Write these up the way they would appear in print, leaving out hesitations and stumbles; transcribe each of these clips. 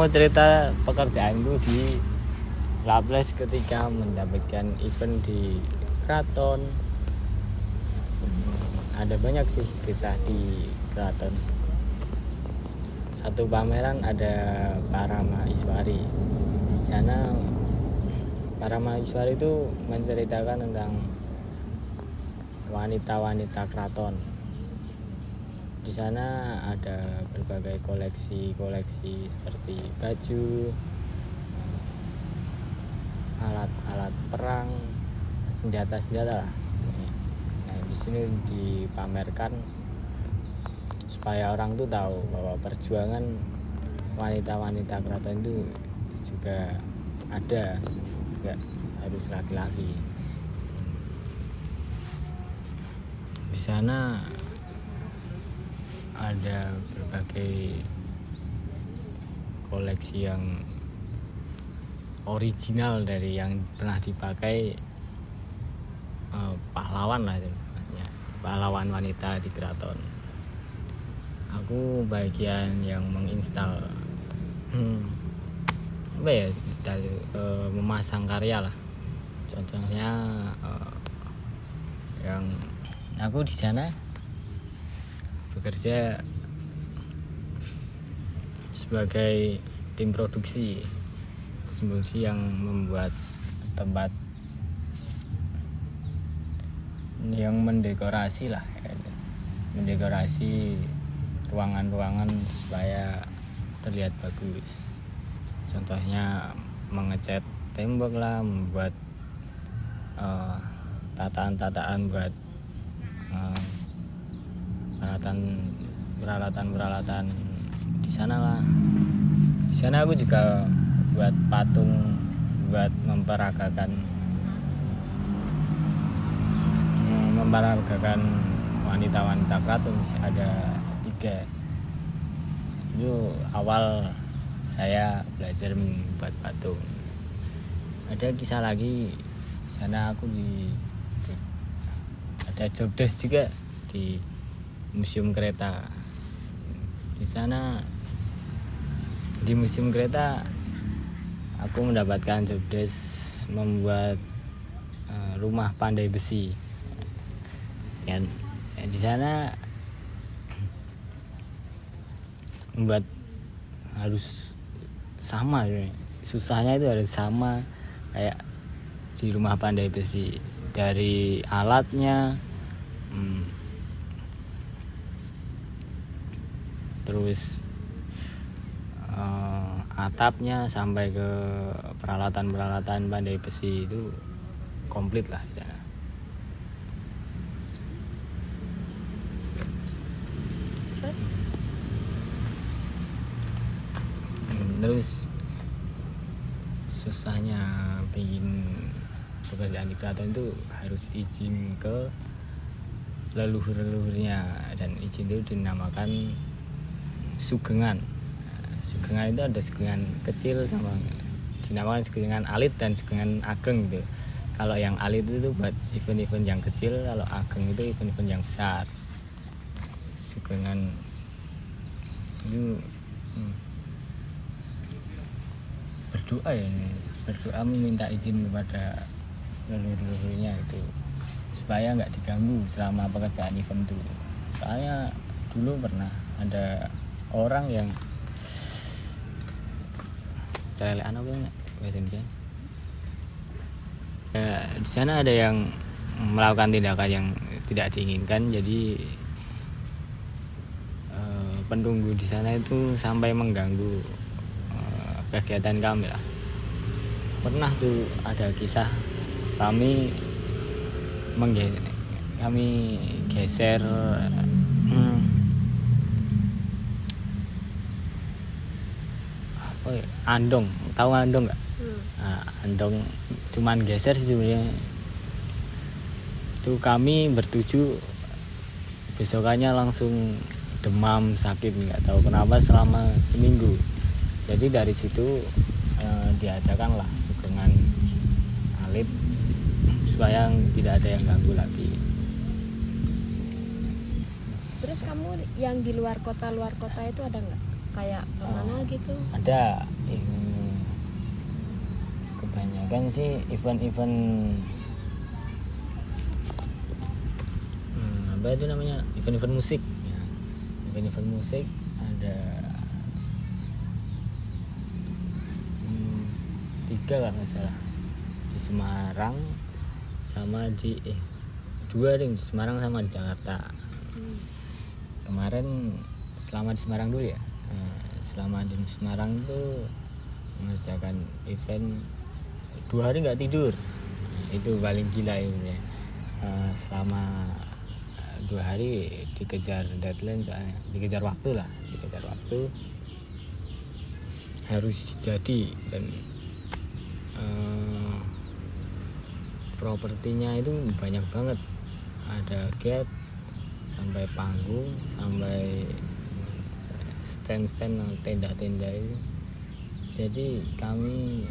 mau cerita pekerjaanku di Laples ketika mendapatkan event di keraton. Ada banyak sih kisah di keraton. Satu pameran ada para mahasiswari. Di sana para mahasiswari itu menceritakan tentang wanita-wanita keraton. Di sana ada berbagai koleksi seperti baju, alat-alat perang, senjata-senjata lah. Nah, di sini dipamerkan supaya orang tuh tahu bahwa perjuangan wanita-wanita keraton itu juga ada, nggak harus laki-laki. Di sana ada berbagai koleksi yang original dari yang pernah dipakai pahlawan lah itu maksudnya, pahlawan wanita di keraton. Aku bagian yang menginstal memasang karya lah. Contohnya yang aku di sana bekerja sebagai tim produksi yang membuat tempat yang mendekorasi ruangan-ruangan supaya terlihat bagus. Contohnya mengecat tembok lah, membuat tataan-tataan buat peralatan di sana lah. Di sana aku juga buat patung buat memperagakan wanita-wanita keraton. Ada 3. Itu awal saya belajar membuat patung. Ada kisah lagi, di sana aku ada job desk juga di museum kereta. Di sana di museum kereta aku mendapatkan job desk membuat rumah pandai besi. Dan di sana membuat harus sama, susahnya itu harus sama kayak di rumah pandai besi, dari alatnya terus atapnya sampai ke peralatan pandai besi itu komplit lah di sana. Terus susahnya bikin pekerjaan di keraton itu harus izin ke leluhur-leluhurnya, dan izin itu dinamakan sugengan. Sugengan itu ada sugengan kecil sama dinamakan sugengan alit dan sugengan ageng gitu. Kalau yang alit itu buat event-event yang kecil, kalau ageng itu event-event yang besar. Sugengan itu berdoa meminta izin kepada leluhur-leluhurnya itu supaya nggak diganggu selama pekerjaan event itu. Soalnya dulu pernah ada orang yang celelekan apa enggak biasanya. Di sana ada yang melakukan tindakan yang tidak diinginkan, jadi penunggu di sana itu sampai mengganggu kegiatan kami lah. Pernah tuh ada kisah kami geser andong, tahu andong nggak? Nah, andong cuman geser sih sebenarnya. Tuh kami bertujuh besokannya langsung demam, sakit, nggak tahu kenapa selama seminggu. Jadi dari situ diadakanlah sugengan alit supaya tidak ada yang ganggu lagi. Terus kamu yang di luar kota itu ada nggak? kayak kemana gitu? Ada kebanyakan sih event-event apa itu namanya, event-event musik ya. Event-event musik ada 3 kalau nggak salah, di Semarang sama di 2 di Semarang sama di Jakarta. Kemarin selama di Semarang dulu ya, selama di Semarang tuh mengerjakan event 2 hari nggak tidur. Itu paling gila ya. Selama 2 hari dikejar deadline, soalnya dikejar waktu harus jadi. Dan propertinya itu banyak banget, ada gate sampai panggung sampai stand-stand, tenda-tenda itu. Jadi kami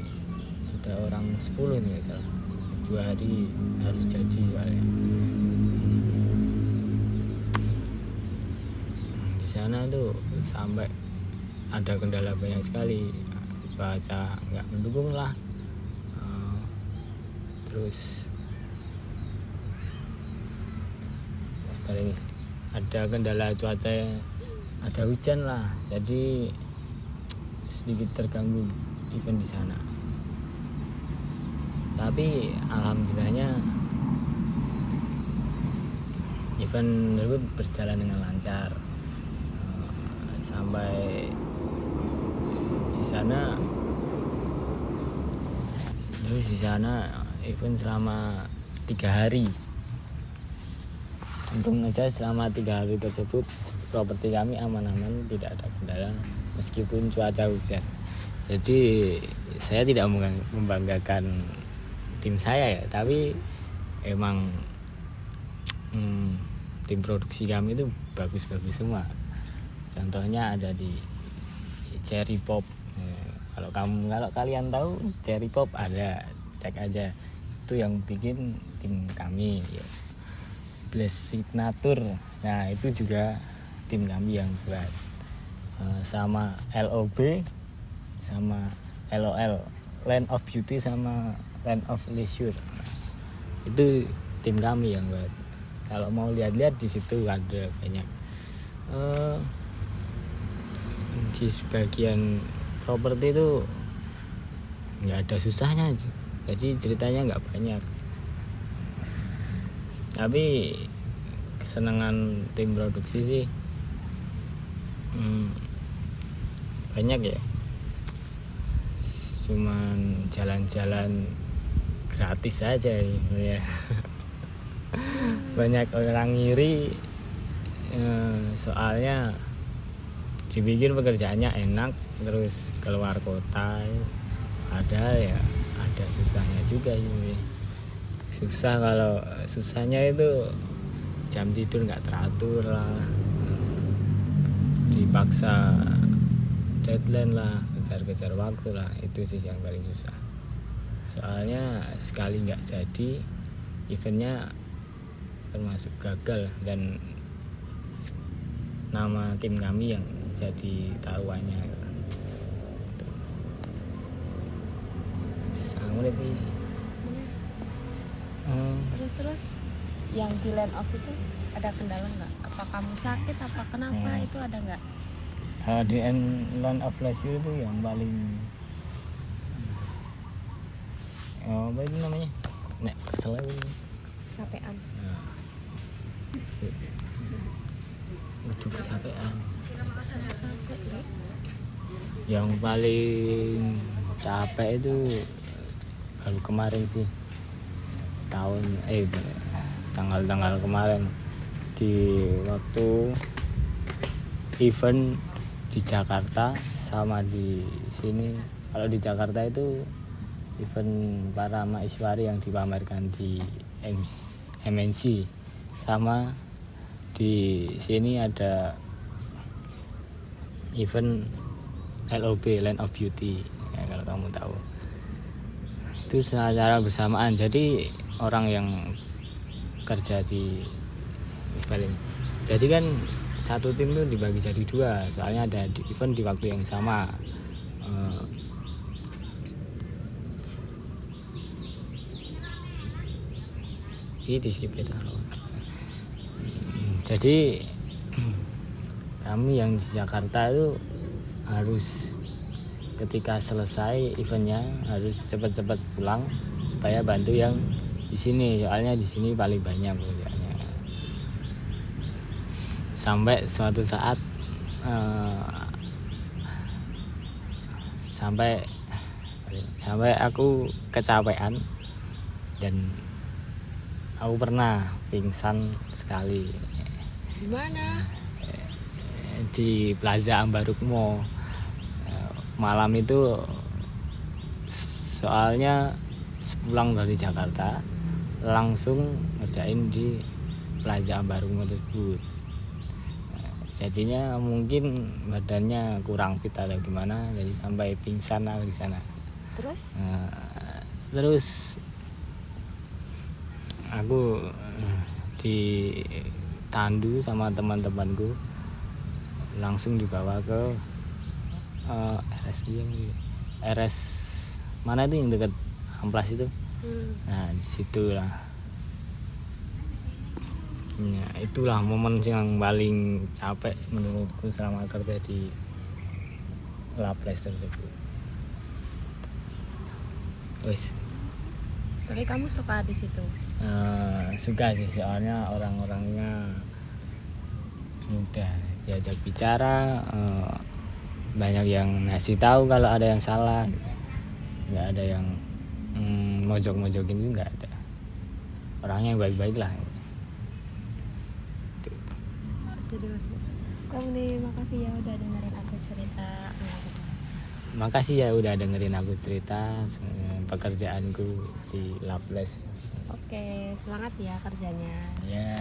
ada orang 10 nih nggak salah, 2 hari harus jadi soalnya. Di sana tuh sampai ada kendala banyak sekali, cuaca nggak mendukung lah, terus paling ada kendala cuaca, ada hujan lah, jadi sedikit terganggu event di sana. Tapi alhamdulillahnya event tersebut berjalan dengan lancar, sampai di sana. Terus di sana event selama 3 hari. Untung aja selama 3 hari tersebut properti kami aman-aman, tidak ada kendala meskipun cuaca hujan. Jadi saya tidak membanggakan tim saya ya, tapi emang tim produksi kami itu bagus-bagus semua. Contohnya ada di Cherry Pop. Kalau kalian tahu Cherry Pop, ada, cek aja, itu yang bikin tim kami ya. Blast Signature, nah itu juga tim kami yang buat. Sama LOB sama LOL, Land of Beauty sama Land of Leisure, itu tim kami yang buat. Kalau mau lihat-lihat di situ ada banyak, di sebagian properti itu nggak ada susahnya, jadi ceritanya nggak banyak. Tapi kesenangan tim produksi sih banyak ya, cuman jalan-jalan gratis aja ya. Banyak orang ngiri, soalnya dibikin pekerjaannya enak terus keluar kota, padahal ya ada susahnya juga sih. Susah, kalau susahnya itu jam tidur nggak teratur lah, dipaksa deadline lah, kejar-kejar waktu lah, itu sih yang paling susah. Soalnya sekali nggak jadi eventnya termasuk gagal, dan nama tim kami yang jadi taruhannya. Sangat lebih. Terus yang di Land of itu ada kendala nggak? Apa kamu sakit? Apa kenapa? Itu ada nggak? Di Land of Leisure itu yang paling apa itu namanya? Nek kesel Capean. Udah kecapean. Yang paling capek itu baru kemarin sih, tanggal kemarin, di waktu event di Jakarta sama di sini. Kalau di Jakarta itu event para mahasiswa yang dipamerkan di MNC, sama di sini ada event LOB, Land of Beauty ya, kalau kamu tahu. Itu secara bersamaan, jadi orang yang kerja di paling, jadi kan satu tim tuh dibagi jadi 2, soalnya ada event di waktu yang sama. Ini di skip ya. Jadi kami yang di Jakarta itu harus ketika selesai eventnya harus cepat-cepat pulang supaya bantu yang di sini, soalnya di sini paling banyak pekerjaannya. Sampai suatu saat sampai aku kecapean dan aku pernah pingsan sekali Di mana? di Plaza Ambarukmo. Malam itu soalnya sepulang dari Jakarta langsung ngerjain di Plaza Ambarukmo tersebut. Jadinya mungkin badannya kurang fit atau gimana, jadi sampai pingsan di sana. Terus aku ditandu sama teman-temanku, langsung dibawa ke RS mana itu yang dekat Amplas itu. Nah di situ lah. Ya, itulah momen yang paling capek menurutku selama kerja di Laples tersebut. Wes. Tapi kamu suka di situ? Suka sih, soalnya orang-orangnya mudah diajak bicara, banyak yang ngasih tahu kalau ada yang salah, nggak ada yang mojok-mojokin itu, nggak ada. Orangnya baik-baik lah. Jadi kamu nih, makasih ya udah dengerin aku cerita. Makasih ya udah dengerin aku cerita pekerjaanku di Laples. Oke, semangat ya kerjanya. Ya.